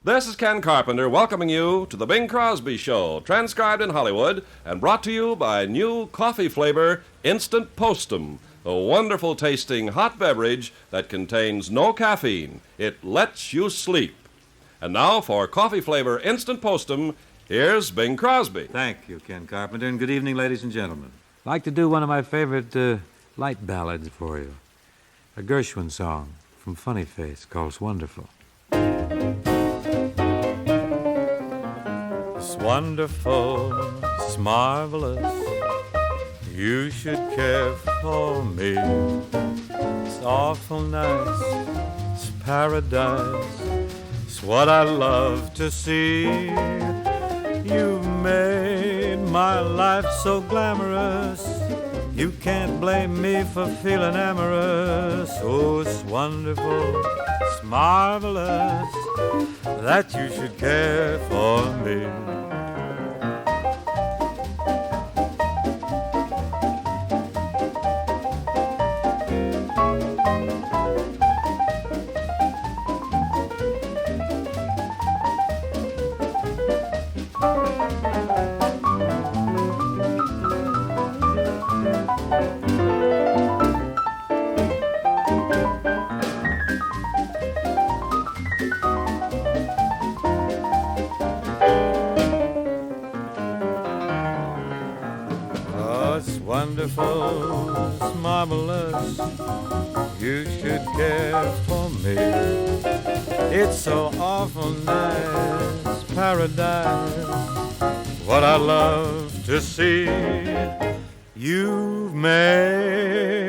This is Ken Carpenter welcoming you to the Bing Crosby Show, transcribed in Hollywood and brought to you by new coffee flavor Instant Postum, a wonderful tasting hot beverage that contains no caffeine. It lets you sleep. And now for coffee flavor Instant Postum, here's Bing Crosby. Thank you, Ken Carpenter, and good evening, ladies and gentlemen. I'd like to do one of my favorite light ballads for you. A Gershwin song from Funny Face called Wonderful. It's wonderful, it's marvelous. You should care for me. It's awful nice, it's paradise. It's what I love to see. You've made my life so glamorous. You can't blame me for feeling amorous. Oh, it's wonderful, it's marvelous that you should care for me. Wonderful, it's marvelous, you should care for me. It's so awful nice, paradise, what I love to see. You've made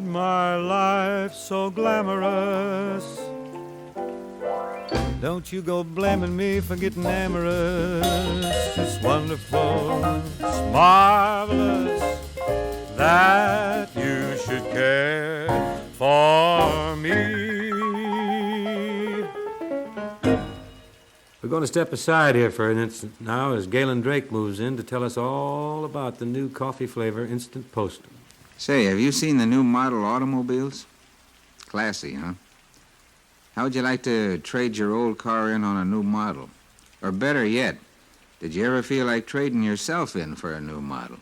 my life so glamorous. Don't you go blaming me for getting amorous. It's wonderful, it's marvelous that you should care for me. We're going to step aside here for an instant now as Galen Drake moves in to tell us all about the new coffee flavor Instant Postum. Say, have you seen the new model automobiles? Classy, huh? How would you like to trade your old car in on a new model? Or better yet, did you ever feel like trading yourself in for a new model?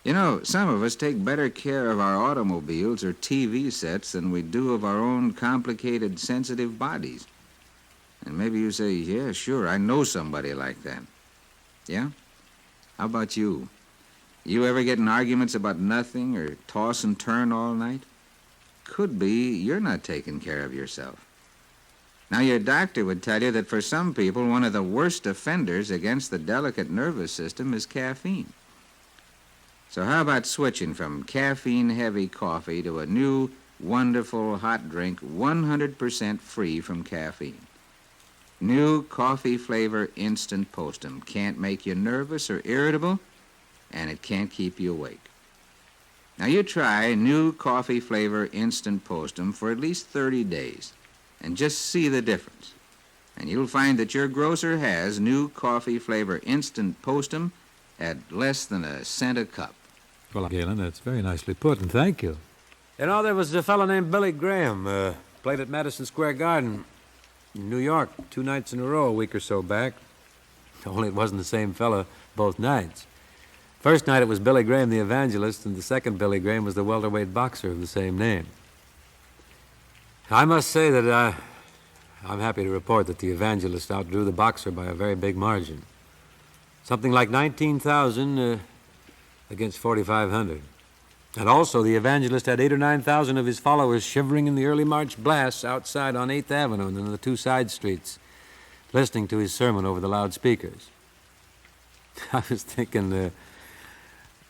You know, some of us take better care of our automobiles or TV sets than we do of our own complicated, sensitive bodies. And maybe you say, yeah, sure, I know somebody like that. Yeah? How about you? You ever get in arguments about nothing or toss and turn all night? Could be you're not taking care of yourself. Now, your doctor would tell you that for some people, one of the worst offenders against the delicate nervous system is caffeine. So how about switching from caffeine-heavy coffee to a new, wonderful hot drink 100% free from caffeine? New coffee flavor Instant Postum. Can't make you nervous or irritable, and it can't keep you awake. Now, you try new coffee flavor Instant Postum for at least 30 days, and just see the difference. And you'll find that your grocer has new coffee flavor Instant Postum at less than a cent a cup. Well, Galen, that's very nicely put, and thank you. You know, there was a fellow named Billy Graham, played at Madison Square Garden in New York 2 nights in a row a week or so back. Only it wasn't the same fellow both nights. First night it was Billy Graham, the evangelist, and the second Billy Graham was the welterweight boxer of the same name. I must say that I'm happy to report that the evangelist outdrew the boxer by a very big margin. Something like 19,000 against 4,500. And also the evangelist had 8,000 or 9,000 of his followers shivering in the early March blasts outside on 8th Avenue and in the 2 side streets, listening to his sermon over the loudspeakers. I was thinking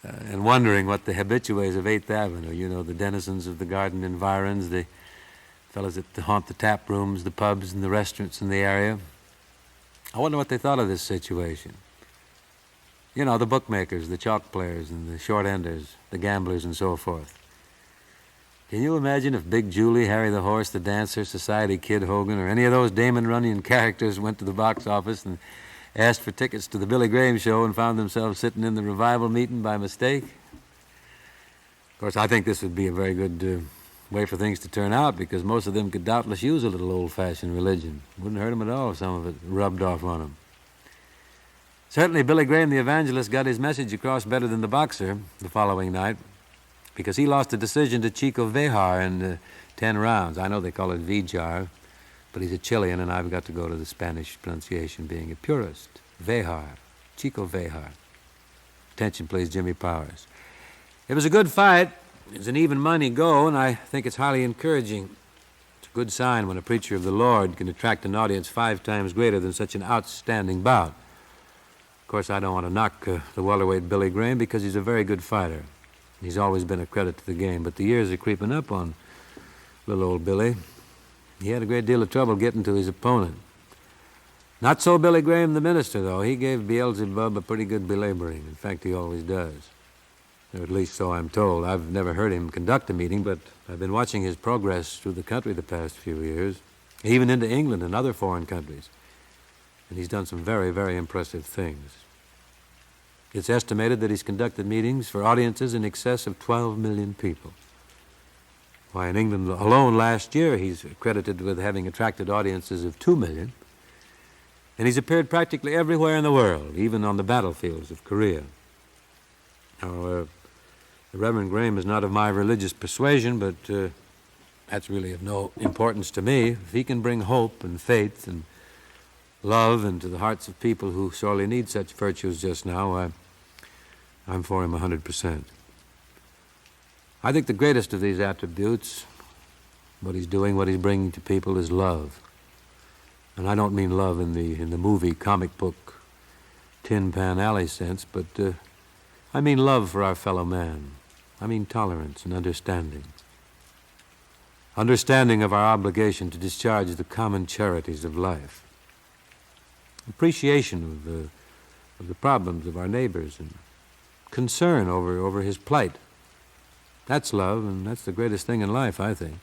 and wondering what the habitués of 8th Avenue, you know, the denizens of the garden environs, the fellas that haunt the tap rooms, the pubs, and the restaurants in the area, I wonder what they thought of this situation. You know, the bookmakers, the chalk players, and the short enders, the gamblers, and so forth. Can you imagine if Big Julie, Harry the Horse, the Dancer, Society Kid Hogan, or any of those Damon Runyon characters went to the box office and asked for tickets to the Billy Graham show and found themselves sitting in the revival meeting by mistake? Of course, I think this would be a very good Wait for things to turn out, because most of them could doubtless use a little old-fashioned religion. Wouldn't hurt them at all if some of it rubbed off on them. Certainly, Billy Graham, the evangelist, got his message across better than the boxer the following night, because he lost a decision to Chico Vejar in 10 rounds. I know they call it Vijar, but he's a Chilean, and I've got to go to the Spanish pronunciation, being a purist. Vejar. Chico Vejar. Attention, please, Jimmy Powers. It was a good fight. It was an even money go, and I think it's highly encouraging. It's a good sign when a preacher of the Lord can attract an audience 5 times greater than such an outstanding bout. Of course, I don't want to knock the welterweight Billy Graham, because he's a very good fighter. He's always been a credit to the game, but the years are creeping up on little old Billy. He had a great deal of trouble getting to his opponent. Not so Billy Graham, the minister, though. He gave Beelzebub a pretty good belaboring. In fact, he always does. Or at least so I'm told. I've never heard him conduct a meeting, but I've been watching his progress through the country the past few years, even into England and other foreign countries. And he's done some very, very impressive things. It's estimated that he's conducted meetings for audiences in excess of 12 million people. Why, in England alone last year, he's credited with having attracted audiences of 2 million. And he's appeared practically everywhere in the world, even on the battlefields of Korea. Now, the Reverend Graham is not of my religious persuasion, but that's really of no importance to me. If he can bring hope and faith and love into the hearts of people who sorely need such virtues just now, I'm for him 100%. I think the greatest of these attributes, what he's doing, what he's bringing to people, is love. And I don't mean love in the movie, comic book, Tin Pan Alley sense, but I mean love for our fellow man. I mean tolerance and understanding. Understanding of our obligation to discharge the common charities of life. Appreciation of the problems of our neighbors, and concern over his plight. That's love, and that's the greatest thing in life, I think.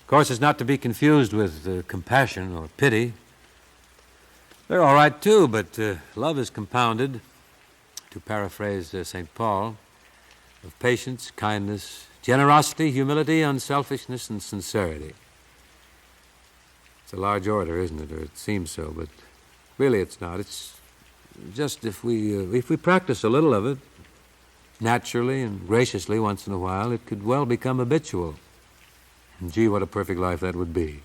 Of course, it's not to be confused with compassion or pity. They're all right, too, but love is compounded, to paraphrase St. Paul, of patience, kindness, generosity, humility, unselfishness, and sincerity. It's a large order, isn't it? Or it seems so, but really it's not. It's just if we practice a little of it, naturally and graciously once in a while, it could well become habitual. And gee, what a perfect life that would be.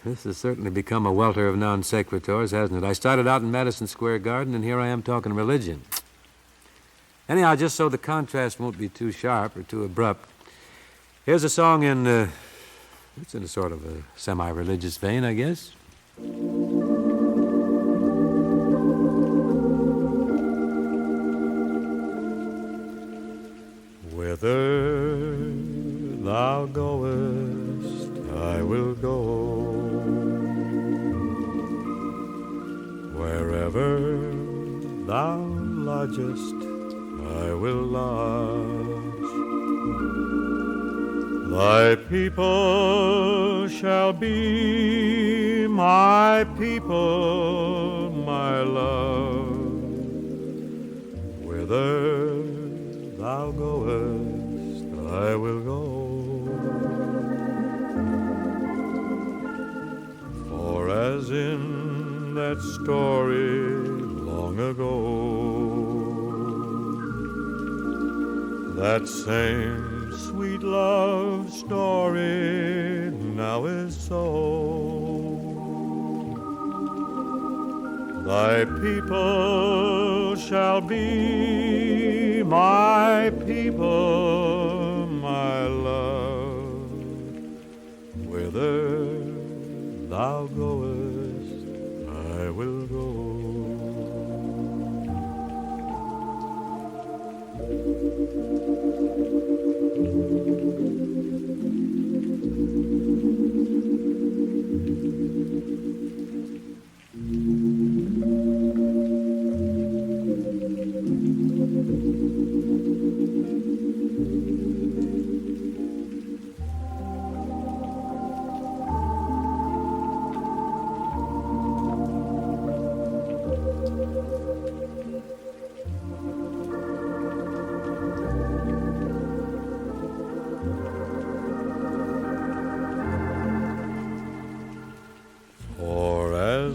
This has certainly become a welter of non sequiturs, hasn't it? I started out in Madison Square Garden, and here I am talking religion. Anyhow, just so the contrast won't be too sharp or too abrupt, here's a song it's in a sort of a semi-religious vein, I guess. Whither thou goest, I will go. Wherever thou lodgest, I will lodge. Thy people shall be my people, my love. Whither thou goest, I will go. For as in that story long ago, that same sweet love story now is so. Thy people shall be my people, my love. Whither thou goest, I will go.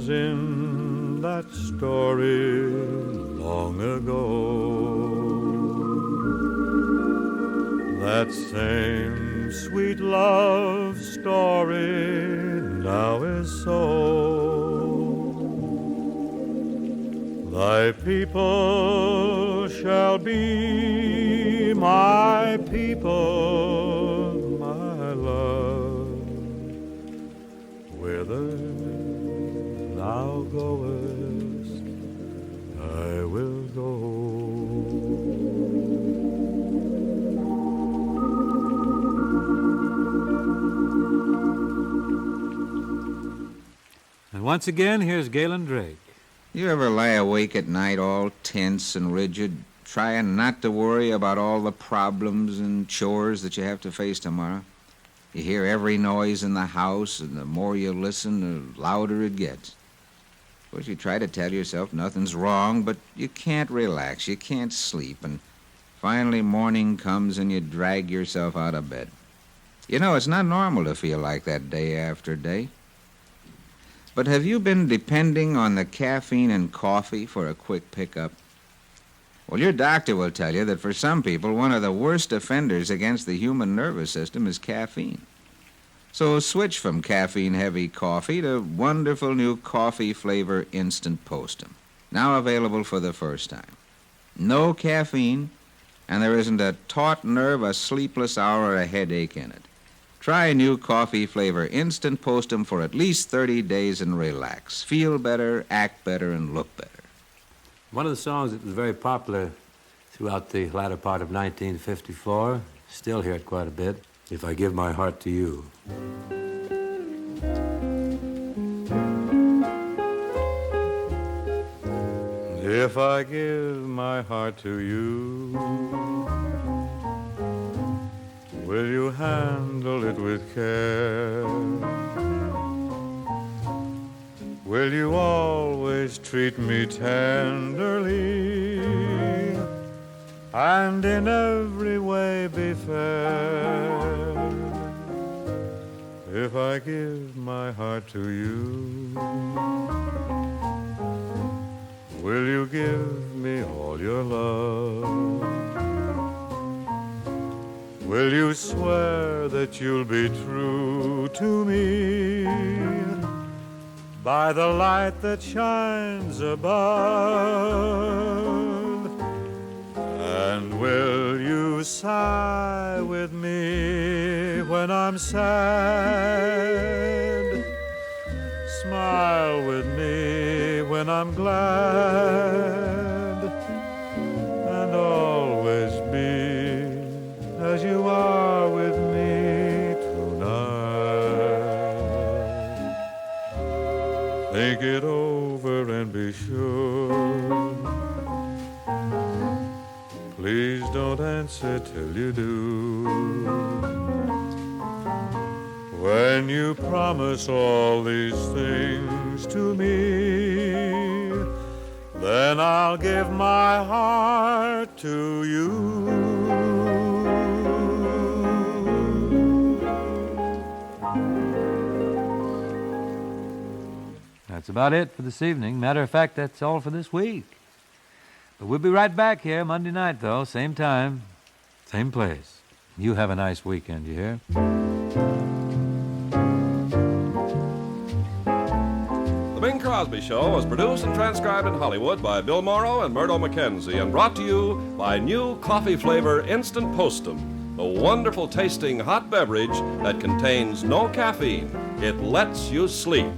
as in that story long ago. That same sweet love story now is so. Thy people shall be my people, my love. Whither thou goest, I will go. And once again, here's Galen Drake. You ever lie awake at night all tense and rigid, trying not to worry about all the problems and chores that you have to face tomorrow? You hear every noise in the house, and the more you listen, the louder it gets. Of course, you try to tell yourself nothing's wrong, but you can't relax, you can't sleep, and finally morning comes and you drag yourself out of bed. You know, it's not normal to feel like that day after day. But have you been depending on the caffeine in coffee for a quick pickup? Well, your doctor will tell you that for some people, one of the worst offenders against the human nervous system is caffeine. So switch from caffeine-heavy coffee to wonderful new coffee flavor Instant Postum, now available for the first time. No caffeine, and there isn't a taut nerve, a sleepless hour, or a headache in it. Try new coffee flavor Instant Postum for at least 30 days and relax. Feel better, act better, and look better. One of the songs that was very popular throughout the latter part of 1954, still hear it quite a bit, If I Give My Heart to You. If I give my heart to you, will you handle it with care? Will you always treat me tenderly and in every way be fair? If I give my heart to you, will you give me all your love? Will you swear that you'll be true to me by the light that shines above? And will you sigh with me when I'm sad? Smile with me when I'm glad, and always be as you are with me tonight. Think it over and be sure. Please don't answer till you do. When you promise all these things to me, then I'll give my heart to you. That's about it for this evening. Matter of fact, that's all for this week. But we'll be right back here Monday night, though. Same time, same place. You have a nice weekend, you hear? The Bing Crosby Show was produced and transcribed in Hollywood by Bill Morrow and Murdo McKenzie and brought to you by new coffee flavor Instant Postum, a wonderful tasting hot beverage that contains no caffeine. It lets you sleep.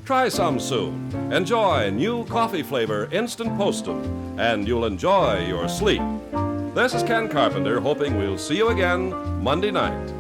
Try some soon. Enjoy new coffee flavor Instant Postum, and you'll enjoy your sleep. This is Ken Carpenter, hoping we'll see you again Monday night.